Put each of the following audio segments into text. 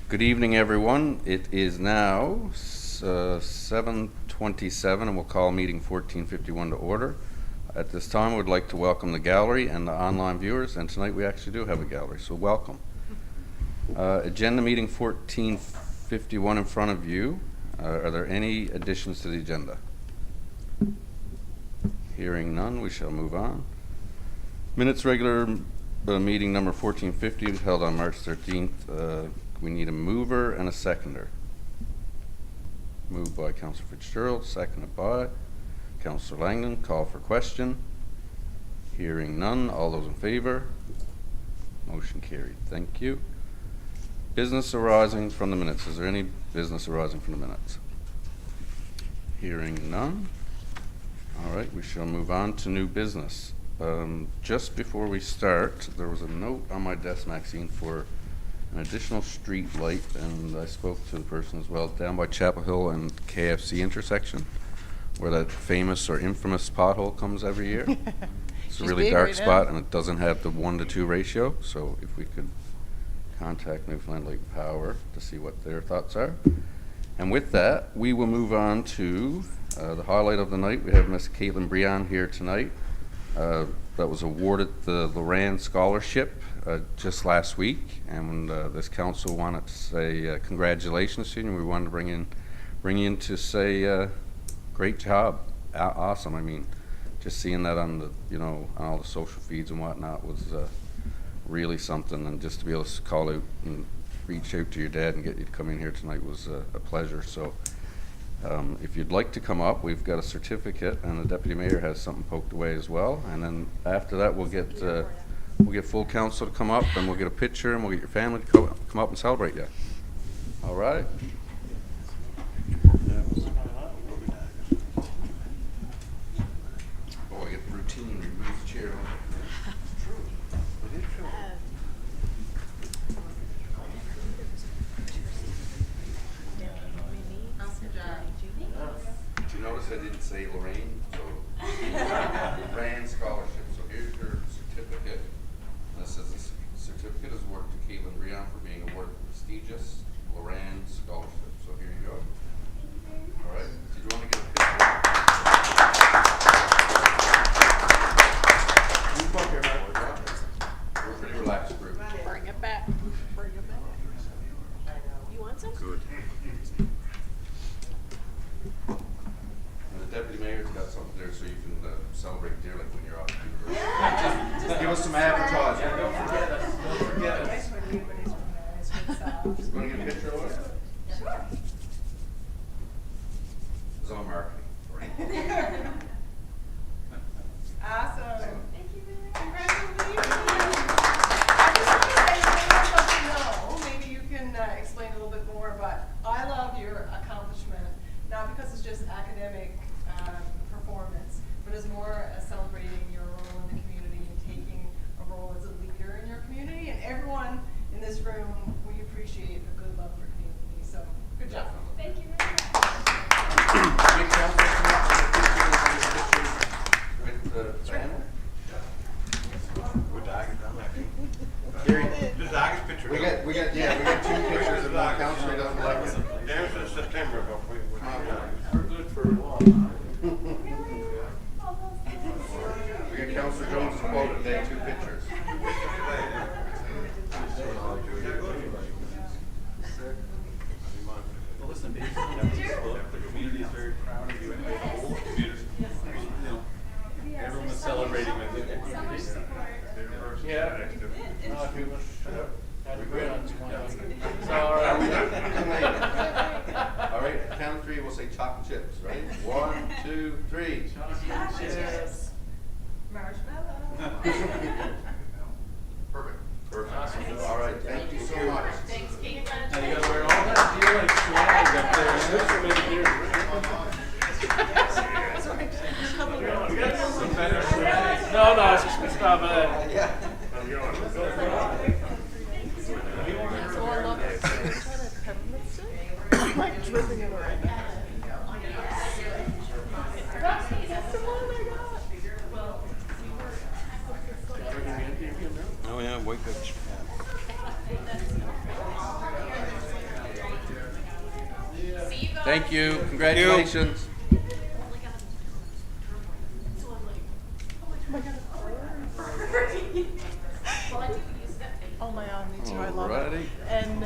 Good evening, everyone. It is now 7:27, and we'll call meeting 1451 to order. At this time, I would like to welcome the gallery and the online viewers, and tonight we actually do have a gallery, so welcome. Agenda meeting 1451 in front of you. Are there any additions to the agenda? Hearing none, we shall move on. Minutes regular meeting number 1450 held on March 13th. We need a mover and a seconder. Moved by Councillor Fitzgerald, seconded by Councillor Langdon. Call for question. Hearing none. All those in favor? Motion carried. Thank you. Business arising from the minutes. Is there any business arising from the minutes? Hearing none. All right, we shall move on to new business. Just before we start, there was a note on my desk, Maxine, for an additional street light, and I spoke to the person as well, down by Chapel Hill and KFC intersection, where that famous or infamous pothole comes every year. It's a really dark spot, and it doesn't have the 1-to-2 ratio, so if we could contact Newfoundland Lake Power to see what their thoughts are. And with that, we will move on to the highlight of the night. We have Miss Caitlin Breon here tonight. That was awarded the Loran Scholarship just last week, and this council wanted to say congratulations to you, and we wanted to bring you in to say great job, awesome. I mean, just seeing that on the on all the social feeds and whatnot was really something, and just to be able to call out and reach out to your dad and get you to come in here tonight was a pleasure. So if you'd like to come up, we've got a certificate, and the deputy mayor has something poked away as well. And then after that, we'll get full council to come up, and we'll get a picture, and we'll get your family to come up and celebrate you. All right. Oh, I get the routine. Remove the chair. Did you notice I didn't say Lorraine? So Loran Scholarship. So here's your certificate. And this says this certificate is awarded to Caitlin Breon for being awarded the prestigious Loran Scholarship. So here you go. All right. Did you want to get a picture? We're a pretty relaxed group. Bring it back. Bring it back. You want some? Good. And the deputy mayor's got something there so you can celebrate dearly when you're off. Just give us some advertising. Don't forget us. Don't forget us. You want to get a picture of us? Sure. It's all marketing. Awesome. Thank you. Congratulations. I just want to say a little bit know. Maybe you can explain a little bit more, but I love your accomplishment, not because it's just academic performance, but it's more celebrating your role in the community and taking a role as a leader in your community. And everyone in this room, we appreciate a good love for community. So good job. Thank you very much. With the family. We got two pictures of the council doesn't like it. There's in September, but we're good for a while. We got Councillor Jones' quote today, 2 pictures. Well, listen, based on that book, the community is very proud of you, and the whole community, everyone was celebrating with you. Yeah. All right, count of 3, we'll say chocolate chips, right? 1, 2, 3. Cheers. Marshmallow. Perfect. All right, thank you so much. Thanks, Caitlin. And you gotta wear all that deal like swag up there. Some better swag. No, it's just it's not bad. Yeah. Like dripping it right now. That's the one I got. Oh yeah, white coach. Thank you. Congratulations. Oh my god, me too. I love it. Alrighty. And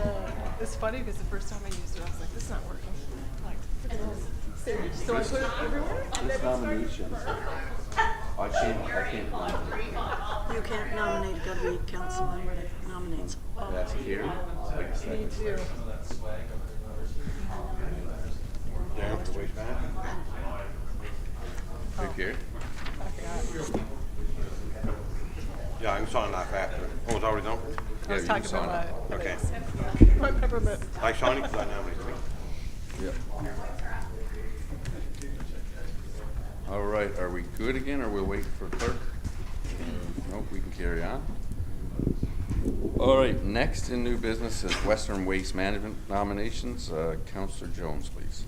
it's funny because the first time I used it, I was like, "This is not working." Like, serious. So I put it everywhere. And then it started. I can't. You can't nominate, you gotta be council member that nominates. That's here. Me too. Down for the waistband. Who cares? I forgot. Yeah, I can sign that after. Oh, it's already done? I was you talking can sign about it. my Okay. my peppermint. I sign it because I nominated me. Yep. All right, are we good again, or we'll wait for clerk? Nope, we can carry on. All right, next in new business is Western Waste Management nominations. Councillor Jones, please.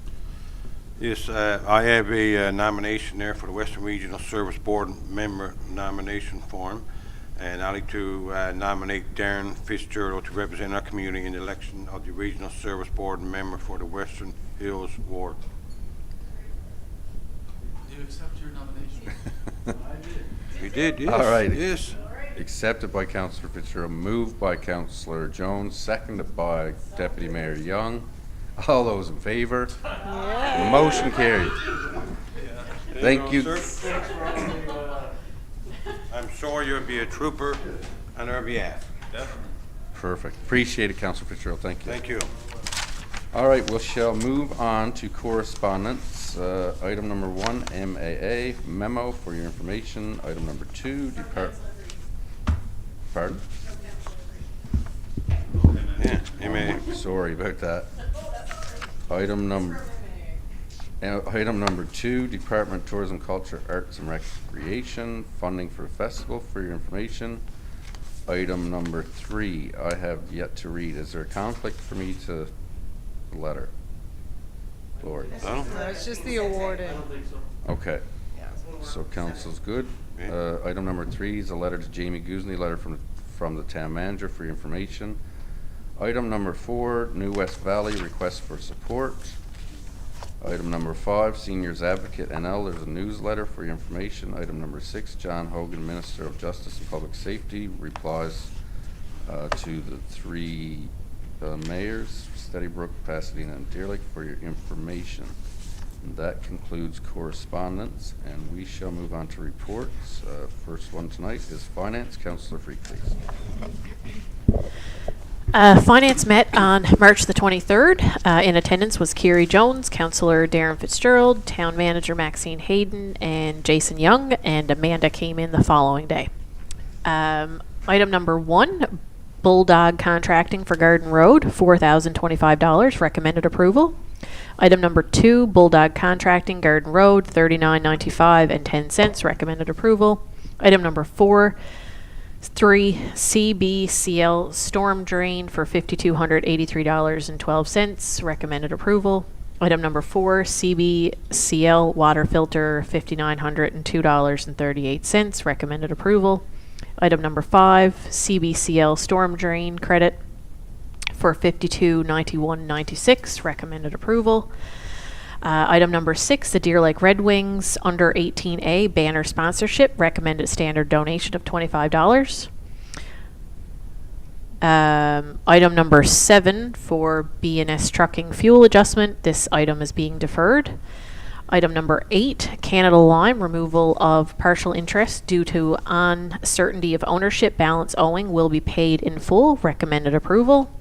Yes, I have a nomination there for the Western Regional Service Board member nomination form. And I'd like to nominate Darren Fitzgerald to represent our community in the election of the Regional Service Board member for the Western Hills Ward. Do you accept your nomination? You did, yes. All right. Yes. Accepted by Councillor Fitzgerald, moved by Councillor Jones, seconded by Deputy Mayor Young. All those in favor? Yeah. Motion carried. Thank you. Sir. I'm sure you'll be a trooper on our behalf. Perfect. Appreciate it, Councillor Fitzgerald. Thank you. Thank you. All right, we shall move on to correspondence. Item number 1, MAA, memo for your information. Item number 2, Pardon? Yeah, amen. Sorry about that. Item number 2, Department of Tourism, Culture, Arts and Recreation, funding for a festival for your information. Item number 3, I have yet to read. Is there a conflict for me to the letter? Lord. Oh, No, it's just the awarding. Okay. So council's good. Item number 3 is a letter to Jamie Guzny, letter from the town manager for your information. Item number 4, New West Valley, request for support. Item number 5, Seniors Advocate NL, there's a newsletter for your information. Item number 6, John Hogan, Minister of Justice and Public Safety, replies to the 3 mayors, Steadybrook, Pasadena, and Deer Lake, for your information. And that concludes correspondence, and we shall move on to reports. First one tonight is Finance. Councillor Freak, please. Finance met on March the 23rd. In attendance was Kiri Jones, Councillor Darren Fitzgerald, Town Manager Maxine Hayden, and Jason Young, and Amanda came in the following day. Item number 1, Bulldog Contracting for Garden Road, $4,025, recommended approval. Item number 2, Bulldog Contracting, Garden Road, $39.95 and 10 cents, recommended approval. Item number 3, CBCL Storm Drain for $5,283.12, recommended approval. Item number 4, CBCL Water Filter, $5,902.38, recommended approval. Item number 5, CBCL Storm Drain Credit for $52.91.96, recommended approval. Item number 6, the Deer Lake Red Wings under 18A banner sponsorship, recommended standard donation of $25. Item number 7 for B&S Trucking fuel adjustment, this item is being deferred. Item number 8, Canada Lime, removal of partial interest due to uncertainty of ownership, balance owing will be paid in full, recommended approval.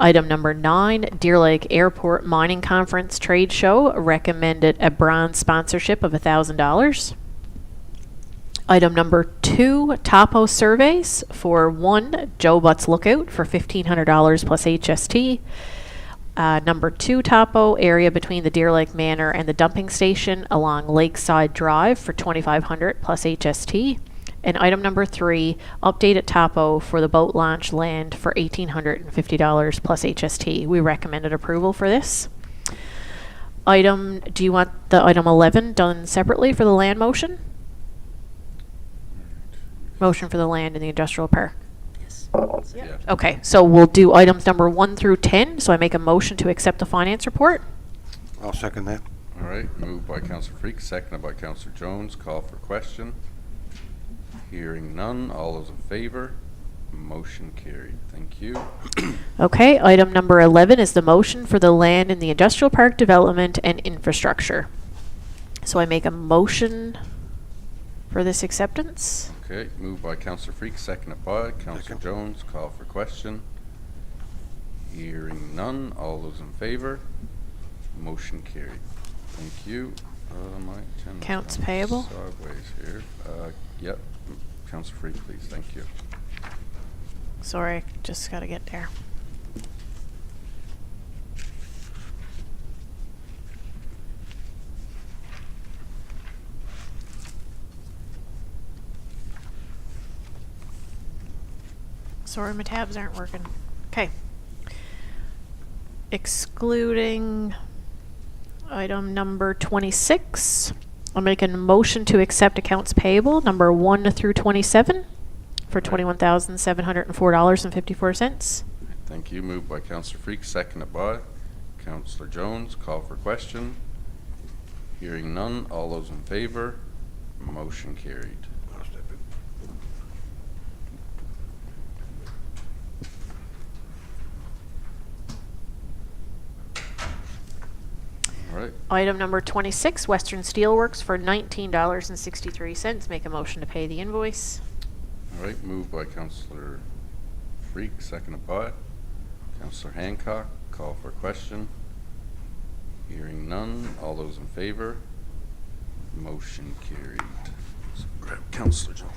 Item number 9, Deer Lake Airport Mining Conference Trade Show, recommended a bronze sponsorship of $1,000. Item number 2, Topo surveys for 1, Joe Butts Lookout for $1,500 plus HST. Number 2, Topo area between the Deer Lake Manor and the dumping station along Lakeside Drive for $2,500 plus HST. And item number 3, update at Topo for the boat launch land for $1,850 plus HST. We recommended approval for this. Do you want the item 11 done separately for the land motion? Motion for the land in the industrial park. Yes. Yeah. Okay, so we'll do items number 1 through 10. So I make a motion to accept the finance report. I'll second that. All right, moved by Councillor Freak, seconded by Councillor Jones. Call for question. Hearing none. All those in favor? Motion carried. Thank you. Okay, item number 11 is the motion for the land in the industrial park development and infrastructure. So I make a motion for this acceptance. Okay, moved by Councillor Freak, seconded by Councillor Second. Jones. Call for question. Hearing none. All those in favor? Motion carried. Thank you. My agenda's Accounts gone payable. Sideways here. Yep. Councillor Freak, please. Thank you. Sorry, just gotta get there. Sorry, my tabs aren't working. Okay. Excluding item number 26, I'm making a motion to accept accounts payable number 1 through 27 for $21,704.54. Thank you. Moved by Councillor Freak, seconded by Councillor Jones. Call for question. Hearing none. All those in favor? Motion carried. I'll step in. All right. Item number 26, Western Steelworks for $19.63. Make a motion to pay the invoice. All right. Moved by Councillor Freak, seconded by Councillor Hancock. Call for question. Hearing none. All those in favor? Motion carried. So grab Councillor Jones.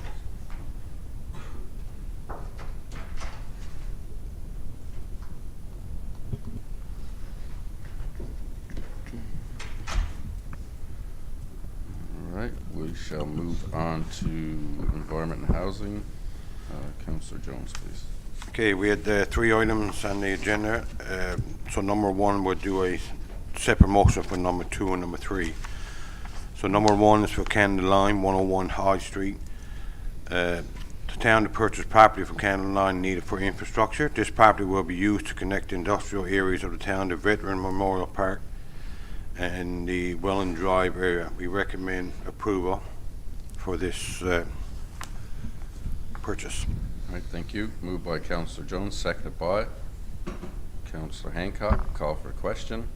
All right, we shall move on to environment and housing. Councillor Jones, please. Okay, we had 3 items on the agenda. So number 1, we'll do a separate motion for number 2 and number 3. So number 1 is for Canada Line, 101 High Street. The town to purchase property from Canada Line needed for infrastructure. This property will be used to connect industrial areas of the town, the Veteran Memorial Park, and the Welland Drive area. We recommend approval for this purchase. All right, thank you. Moved by Councillor Jones, seconded by Councillor Hancock. Call for a question.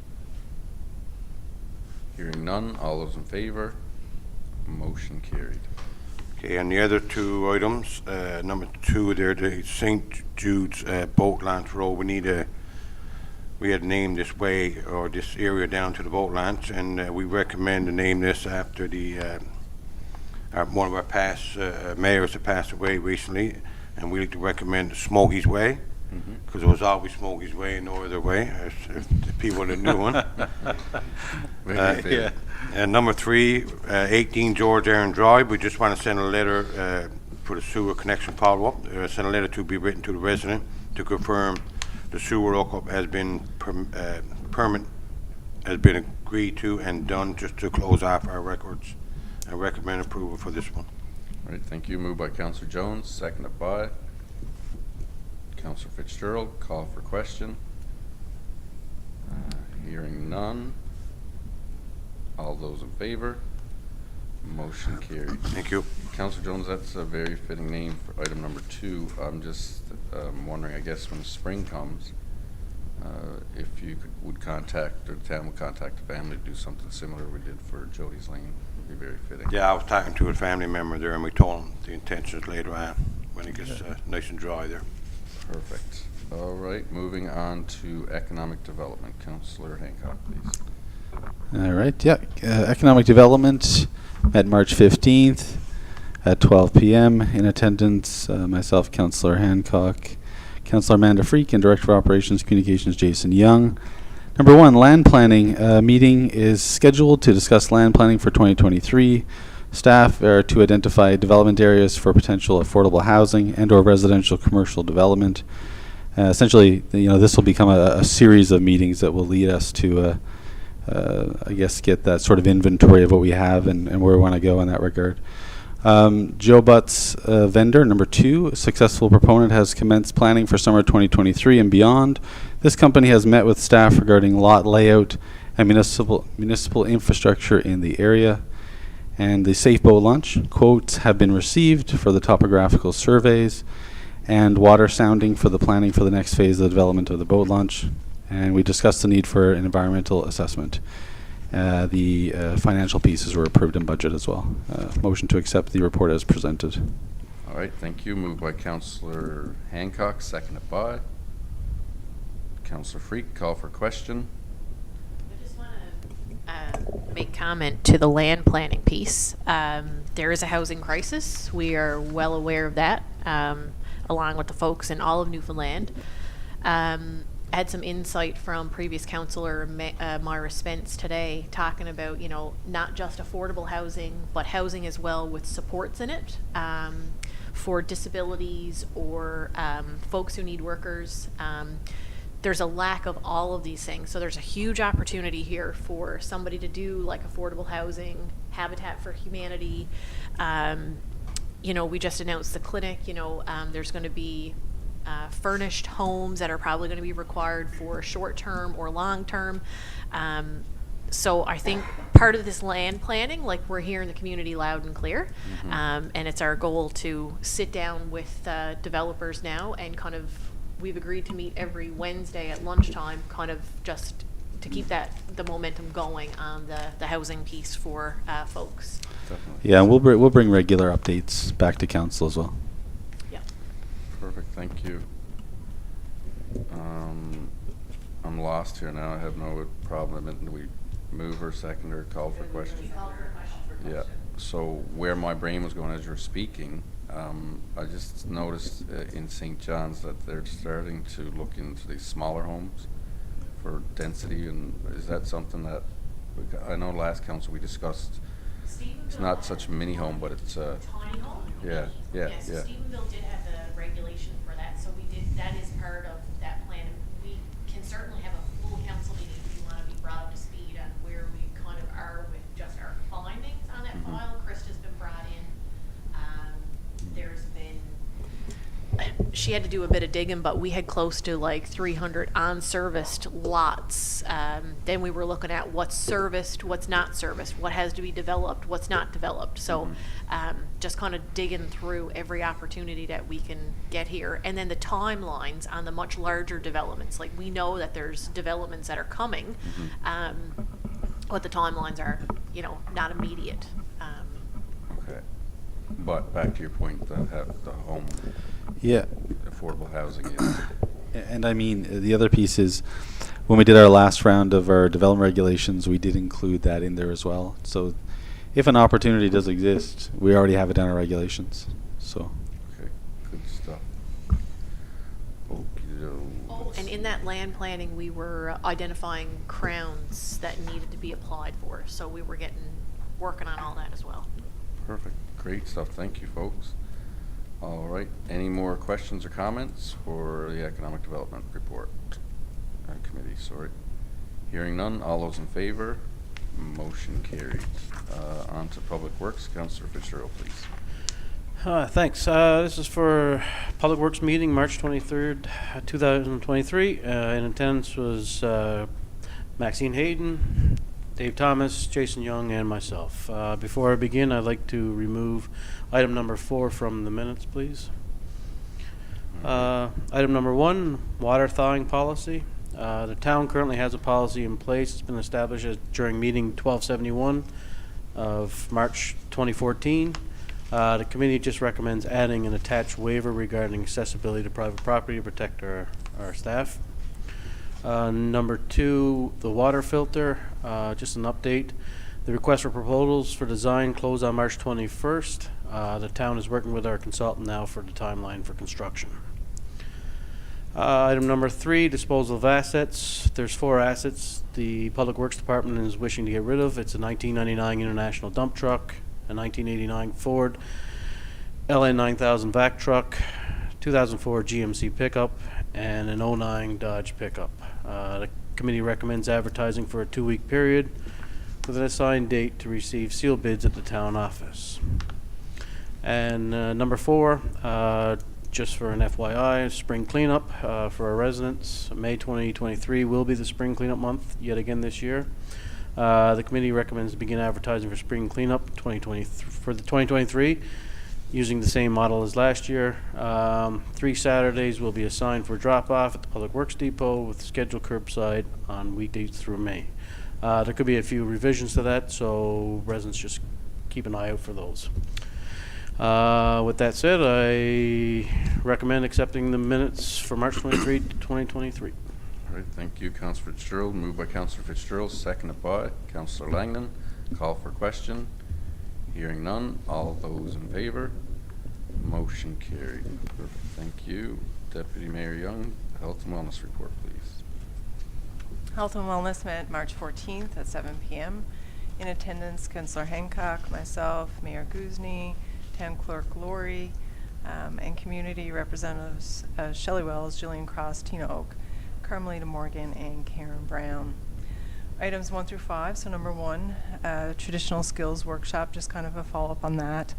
Hearing none. All those in favor? Motion carried. Okay, and the other 2 items, number 2 there, the St. Jude's Boat Launch Road. We had named this way or this area down to the boat launch, and we recommend to name this after the one of our past mayors that passed away recently, and we like to recommend Smokey's Way, because it was always Smokey's Way and no other way, if the people that knew one. Very fair. And number 3, 18 George Aaron Drive. We just want to send a letter for the sewer connection follow-up. Send a letter to be written to the resident to confirm the sewer hookup has been agreed to and done, just to close off our records. I recommend approval for this one. All right, thank you. Moved by Councillor Jones, seconded by Councillor Fitzgerald. Call for question. Hearing none. All those in favor? Motion carried. Thank you. Councillor Jones, that's a very fitting name for item number 2. I'm just wondering, I guess when spring comes, if you would contact, or the town would contact the family to do something similar we did for Jody's Lane. Would be very fitting. Yeah, I was talking to a family member there, and we told him the intentions later on when it gets nice and dry there. Perfect. All right, moving on to economic development. Councillor Hancock, please. All right, yeah. Economic Development met March 15th at 12 p.m. In attendance, myself, Councillor Hancock, Councillor Amanda Freak, and Director of Operations Communications, Jason Young. Number 1, land planning. Meeting is scheduled to discuss land planning for 2023. Staff are to identify development areas for potential affordable housing and or residential commercial development. Essentially, this will become a series of meetings that will lead us to I guess get that sort of inventory of what we have and where we want to go in that regard. Joe Butts, vendor. Number 2, successful proponent, has commenced planning for summer 2023 and beyond. This company has met with staff regarding lot layout and municipal infrastructure in the area. And the Safe Boat Launch quotes have been received for the topographical surveys and water sounding for the planning for the next phase of the development of the boat launch. And we discussed the need for an environmental assessment. The financial pieces were approved in budget as well. Motion to accept the report as presented. All right, thank you. Moved by Councillor Hancock, seconded by Councillor Freak. Call for question. I just want to make comment to the land planning piece. There is a housing crisis. We are well aware of that, along with the folks in all of Newfoundland. Had some insight from previous councillor Myra Spence today, talking about, you know, not just affordable housing, but housing as well with supports in it for disabilities or folks who need workers. There's a lack of all of these things, so there's a huge opportunity here for somebody to do like affordable housing, Habitat for Humanity. You know, we just announced the clinic. You know, there's going to be furnished homes that are probably going to be required for short-term or long-term. So I think part of this land planning, like we're hearing the community loud and clear, and it's our goal to sit down with developers now and kind of, we've agreed to meet every Wednesday at lunchtime, kind of just to keep the momentum going on the housing piece for folks. Definitely. Yeah, and we'll bring regular updates back to council as well. Perfect, thank you. I'm lost here now. I have no problem. Do we move or second or call for question? Yeah. So where my brain was going as you're speaking, I just noticed in St. John's that they're starting to look into these smaller homes for density, and is that something that I know last council we discussed? It's not such a mini home, but it's Tiny home. yeah. So Stephenville did have the regulation for that, so that is part of that plan. We can certainly have a full council meeting if you want to be brought up to speed on where we kind of are with just our findings on that file. Krista's been brought in. There's been, she had to do a bit of digging, but we had close to like 300 unserviced lots. Then we were looking at what's serviced, what's not serviced, what has to be developed, what's not developed. So just kind of digging through every opportunity that we can get here. And then the timelines on the much larger developments. Like we know that there's developments that are coming, but the timelines are, you know, not immediate. Okay. But back to your point, the home, Yeah. affordable housing is. And I mean, the other piece is, when we did our last round of our development regulations, we did include that in there as well. So if an opportunity does exist, we already have it in our regulations. So. Okay, good stuff. Oh, and in that land planning, we were identifying crowns that needed to be applied for. So we were working on all that as well. Perfect. Great stuff. Thank you, folks. All right. Any more questions or comments for the Economic Development Report Committee? Sorry. Hearing none. All those in favor? Motion carried. On to Public Works. Councillor Fitzgerald, please. Thanks. This is for Public Works meeting, March 23rd, 2023. In attendance was Maxine Hayden, Dave Thomas, Jason Young, and myself. Before I begin, I'd like to remove item number 4 from the minutes, please. Item number 1, water thawing policy. The town currently has a policy in place. It's been established during meeting 1271 of March 2014. The committee just recommends adding an attached waiver regarding accessibility to private property to protect our staff. Number 2, the water filter, just an update. The request for proposals for design closed on March 21st. The town is working with our consultant now for the timeline for construction. Item number 3, disposal of assets. There's 4 assets the Public Works Department is wishing to get rid of. It's a 1999 International dump truck, a 1989 Ford LN 9000 vac truck, 2004 GMC pickup, and an 09 Dodge pickup. The committee recommends advertising for a 2-week period with an assigned date to receive sealed bids at the town office. And number 4, just for an FYI, spring cleanup for our residents. May 2023 will be the spring cleanup month yet again this year. The committee recommends to begin advertising for spring cleanup for the 2023 using the same model as last year. 3 Saturdays will be assigned for drop-off at the Public Works Depot with scheduled curbside on weekdays through May. There could be a few revisions to that, so residents just keep an eye out for those. With that said, I recommend accepting the minutes for March 23, 2023. All right, thank you, Councillor Fitzgerald. Moved by Councillor Fitzgerald, seconded by Councillor Langdon. Call for question. Hearing none. All those in favour? Motion carried. Perfect. Thank you. Deputy Mayor Young, Health and Wellness Report, please. Health and Wellness met March 14th at 7 p.m. In attendance, Councillor Hancock, myself, Mayor Guzny, Town Clerk Laurie, and community representatives Shelley Wells, Jillian Cross, Tina Oak, Carmelita Morgan, and Karen Brown. Items 1 through 5. So number 1, traditional skills workshop, just kind of a follow-up on that.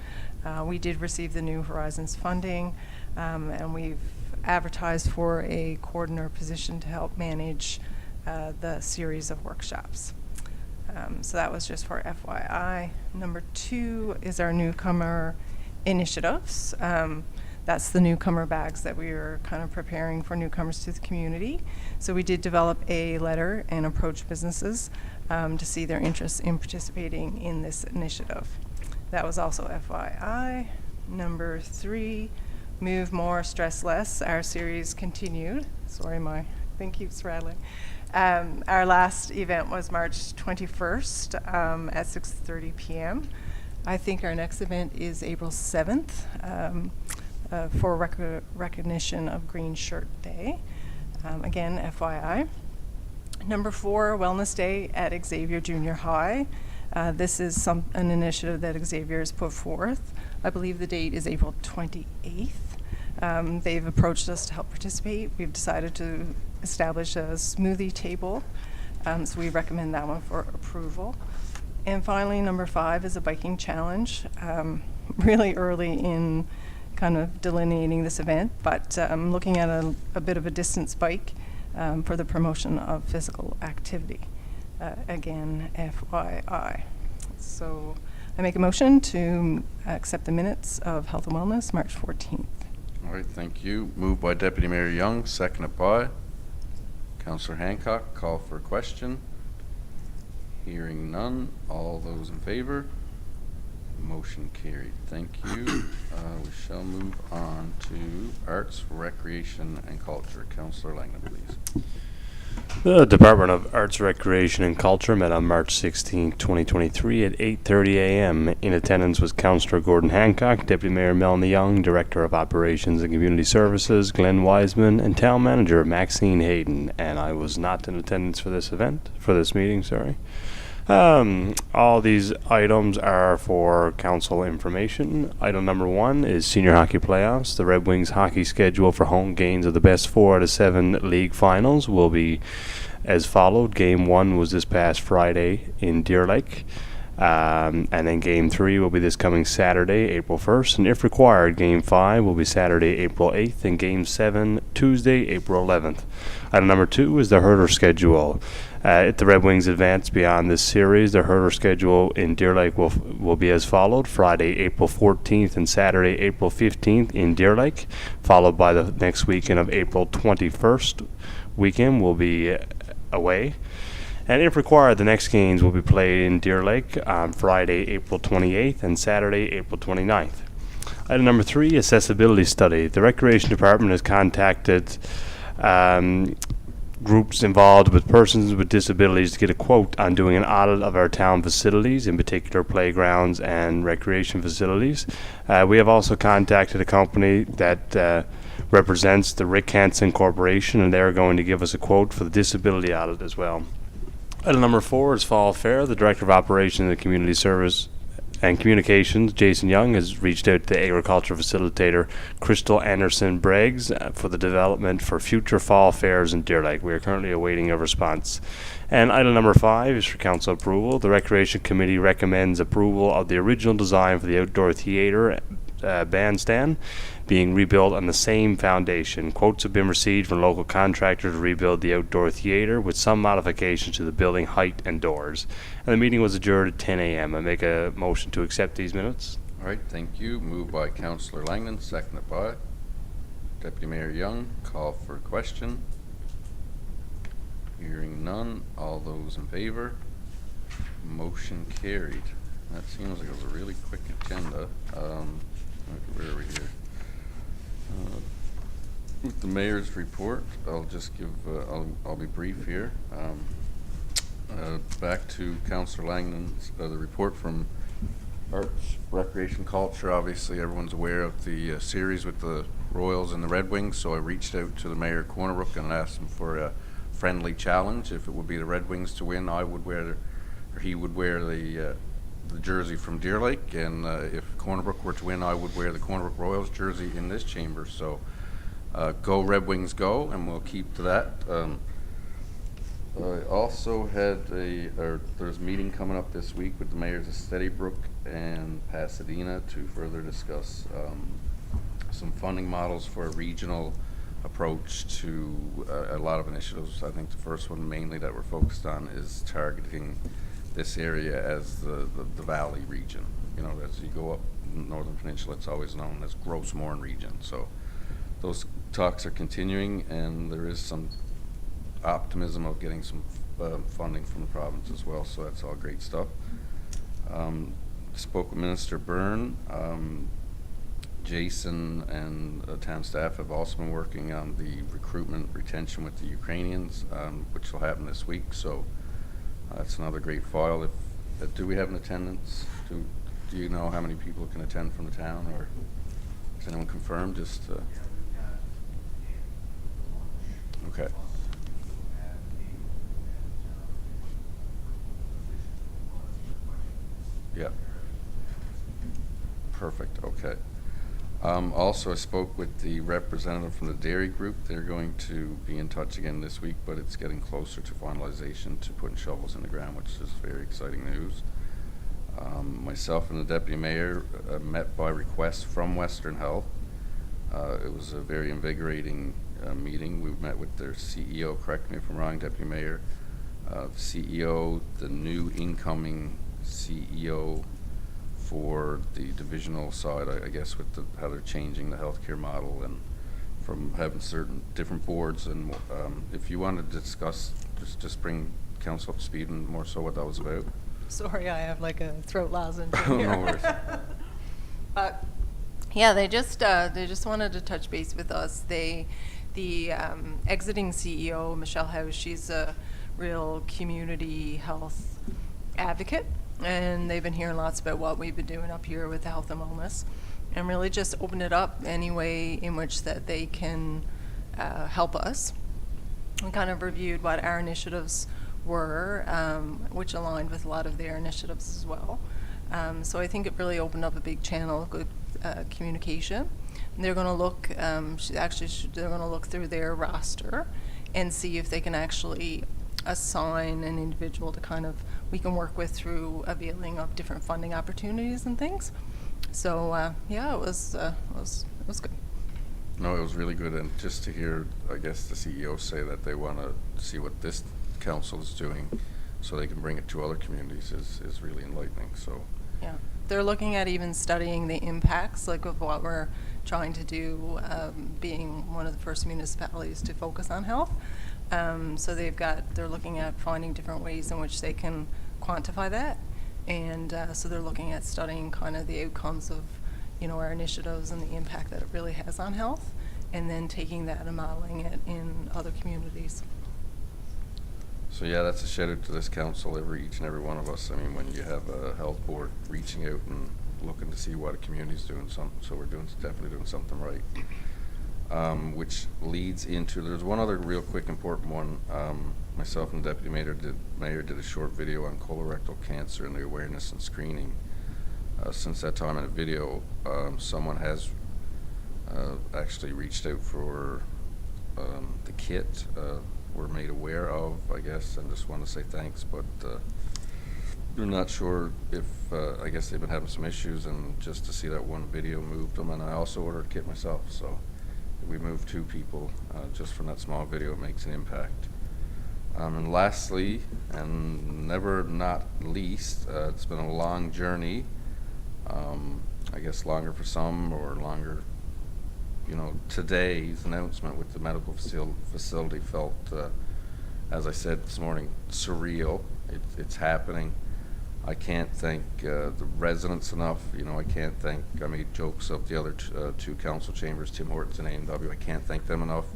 We did receive the New Horizons funding, and we've advertised for a coordinator position to help manage the series of workshops. So that was just for FYI. Number 2 is our newcomer initiatives. That's the newcomer bags that we are kind of preparing for newcomers to the community. So we did develop a letter and approach businesses to see their interest in participating in this initiative. That was also FYI. Number 3, Move More, Stress Less. Our series continued. Sorry, my thing keeps rattling. Our last event was March 21st at 6:30 p.m. I think our next event is April 7th. For recognition of Green Shirt Day. Again, FYI. Number 4, Wellness Day at Xavier Junior High. This is an initiative that Xavier has put forth. I believe the date is April 28th. They've approached us to help participate. We've decided to establish a smoothie table, so we recommend that one for approval. And finally, number 5 is a biking challenge. Really early in kind of delineating this event, but I'm looking at a bit of a distance bike for the promotion of physical activity. Again, FYI. So I make a motion to accept the minutes of Health and Wellness, March 14th. All right, thank you. Moved by Deputy Mayor Young, seconded by Councillor Hancock. Call for a question. Hearing none. All those in favour? Motion carried. Thank you. We shall move on to Arts, Recreation and Culture. Councillor Langdon, please. The Department of Arts, Recreation and Culture met on March 16, 2023 at 8:30 a.m. In attendance was Councillor Gordon Hancock, Deputy Mayor Melanie Young, Director of Operations and Community Services Glenn Wiseman, and Town Manager Maxine Hayden. And I was not in attendance for this meeting. All these items are for council information. Item number 1 is senior hockey playoffs. The Red Wings hockey schedule for home games of the best 4 out of 7 league finals will be as followed. Game 1 was this past Friday in Deer Lake. And then Game 3 will be this coming Saturday, April 1st. And if required, Game 5 will be Saturday, April 8th. And Game 7, Tuesday, April 11th. Item number 2 is the hurler schedule. If the Red Wings advance beyond this series, the hurler schedule in Deer Lake will be as followed. Friday, April 14th and Saturday, April 15th in Deer Lake, followed by the next weekend of April 21st weekend will be away. And if required, the next games will be played in Deer Lake on Friday, April 28th and Saturday, April 29th. Item number 3, accessibility study. The Recreation Department has contacted groups involved with persons with disabilities to get a quote on doing an audit of our town facilities, in particular playgrounds and recreation facilities. We have also contacted a company that represents the Rick Hansen Corporation, and they're going to give us a quote for the disability audit as well. Item number 4 is Fall Fair. The Director of Operations and Community Service and Communications, Jason Young, has reached out to the Agriculture Facilitator, Crystal Anderson Briggs, for the development for future fall fairs in Deer Lake. We are currently awaiting a response. And item number 5 is for council approval. The Recreation Committee recommends approval of the original design for the outdoor theater bandstand being rebuilt on the same foundation. Quotes have been received from local contractor to rebuild the outdoor theater with some modifications to the building height and doors. And the meeting was adjourned at 10 a.m. I make a motion to accept these minutes. All right, thank you. Moved by Councillor Langdon, seconded by Deputy Mayor Young. Call for a question. Hearing none. All those in favor? Motion carried. That seems like it was a really quick agenda. Where are we here? With the mayor's report, I'll just give, I'll be brief here. Back to Councillor Langdon's, the report from Arts, Recreation, Culture. Obviously, everyone's aware of the series with the Royals and the Red Wings, so I reached out to the mayor of Corner Brook and asked him for a friendly challenge. If it would be the Red Wings to win, I would wear, or he would wear the jersey from Deer Lake, and if Corner Brook were to win, I would wear the Corner Brook Royals jersey in this chamber. So go Red Wings go, and we'll keep to that. I also had there's a meeting coming up this week with the mayors of Steadybrook and Pasadena to further discuss some funding models for a regional approach to a lot of initiatives. I think the first one mainly that we're focused on is targeting this area as the valley region. You know, as you go up Northern Peninsula, it's always known as Gross-Mourne region. So those talks are continuing, and there is some optimism of getting some funding from the province as well. So that's all great stuff. Spoke with Minister Byrne. Jason and town staff have also been working on the recruitment retention with the Ukrainians, which will happen this week. So that's another great file. If do we have an attendance? Do you know how many people can attend from the town, or is anyone confirmed? Just okay. Yeah. Perfect. Okay. Also, I spoke with the representative from the dairy group. They're going to be in touch again this week, but it's getting closer to finalization to putting shovels in the ground, which is very exciting news. Myself and the deputy mayor met by request from Western Health. It was a very invigorating meeting. We met with their CEO, correct me if I'm wrong, deputy mayor, the CEO, the new incoming CEO for the divisional side, I guess, with how they're changing the healthcare model and from having certain different boards. And if you want to discuss, just bring council up to speed and more so what that was about. Sorry, I have like a throat lozenge in No here. worries. Yeah, they just wanted to touch base with us. The exiting CEO, Michelle House, she's a real community health advocate, and they've been hearing lots about what we've been doing up here with the health and wellness, and really just open it up any way in which that they can help us. We kind of reviewed what our initiatives were, which aligned with a lot of their initiatives as well. So I think it really opened up a big channel of good communication. And they're going to look, they're going to look through their roster and see if they can actually assign an individual to kind of, we can work with through availing of different funding opportunities and things. So yeah, it was good. No, it was really good, and just to hear, I guess, the CEO say that they want to see what this council is doing so they can bring it to other communities is really enlightening. So yeah, they're looking at even studying the impacts, like of what we're trying to do, being one of the first municipalities to focus on health. So they're looking at finding different ways in which they can quantify that, and so they're looking at studying kind of the outcomes of, our initiatives and the impact that it really has on health, and then taking that and modeling it in other communities. So yeah, that's a shout out to this council, each and every one of us. I mean, when you have a health board reaching out and looking to see what a community's doing, so we're definitely doing something right. Which leads into, there's one other real quick important one. Myself and the deputy mayor did a short video on colorectal cancer and the awareness and screening. Since that time in a video, someone has actually reached out for the kit. We're made aware of, I guess, and just want to say thanks. But I'm not sure if, I guess they've been having some issues, and just to see that one video moved them, and I also ordered a kit myself, so if we move 2 people, just from that small video, it makes an impact. And lastly, and never not least, it's been a long journey, I guess longer for some, or longer, you know, today's announcement with the medical facility felt, as I said this morning, surreal. It's happening. I can't thank the residents enough. You know, I can't thank, I made jokes of the other 2 council chambers, Tim Hortons and A&W. I can't thank them enough.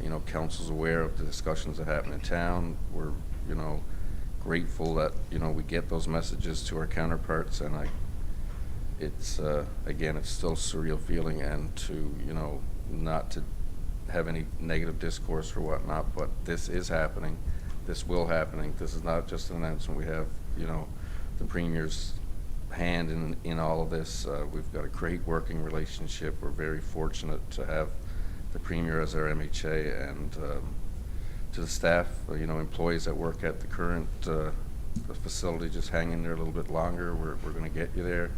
You know, council's aware of the discussions that happen in town. We're, you know, grateful that, you know, we get those messages to our counterparts, and it's, again, it's still a surreal feeling, and to, you know, not to have any negative discourse or whatnot, but this is happening. This will happening. This is not just an announcement. We have, you know, the Premier's hand in all of this. We've got a great working relationship. We're very fortunate to have the Premier as our MHA, and to the staff, you know, employees that work at the current the facility, just hang in there a little bit longer. We're going to get you there.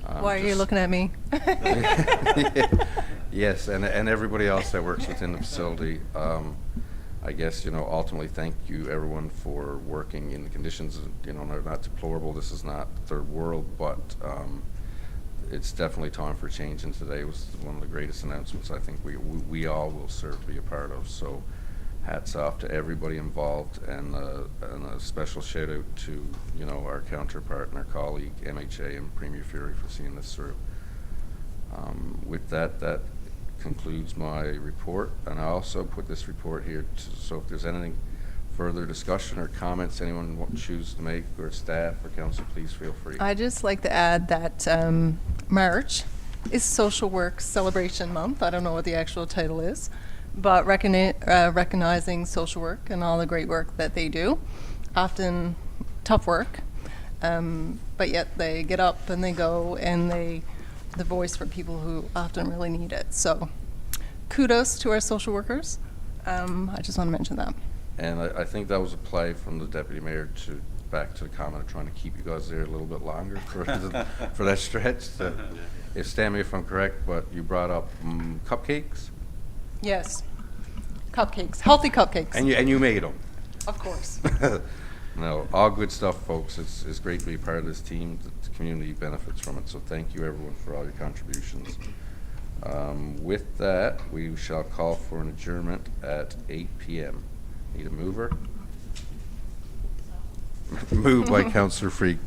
Why are you looking at me? Yes, and everybody else that works within the facility. I guess, you know, ultimately thank you everyone for working in the conditions, you know, they're not deplorable. This is not third world, but it's definitely time for change, and today was one of the greatest announcements I think we all will serve to be a part of. So hats off to everybody involved, and a special shout out to, you know, our counterpart and our colleague MHA and Premier Fury for seeing this through. With that concludes my report, and I also put this report here so if there's anything further discussion or comments anyone choose to make, or staff or council, please feel free. I'd just like to add that March is Social Work Celebration Month. I don't know what the actual title is, but recognizing social work and all the great work that they do. Often tough work, but yet they get up and they go, and the voice for people who often really need it. So kudos to our social workers. I just want to mention that. And I think that was a play from the deputy mayor back to the comment of trying to keep you guys there a little bit longer for that stretch. If stand me if I'm correct, but you brought up cupcakes. Yes, cupcakes, healthy cupcakes. And you made them. Of course. No, all good stuff, folks. It's great to be part of this team. The community benefits from it. So thank you everyone for all your contributions. With that, we shall call for an adjournment at 8 p.m. Need a mover? Moved by Councillor Freak.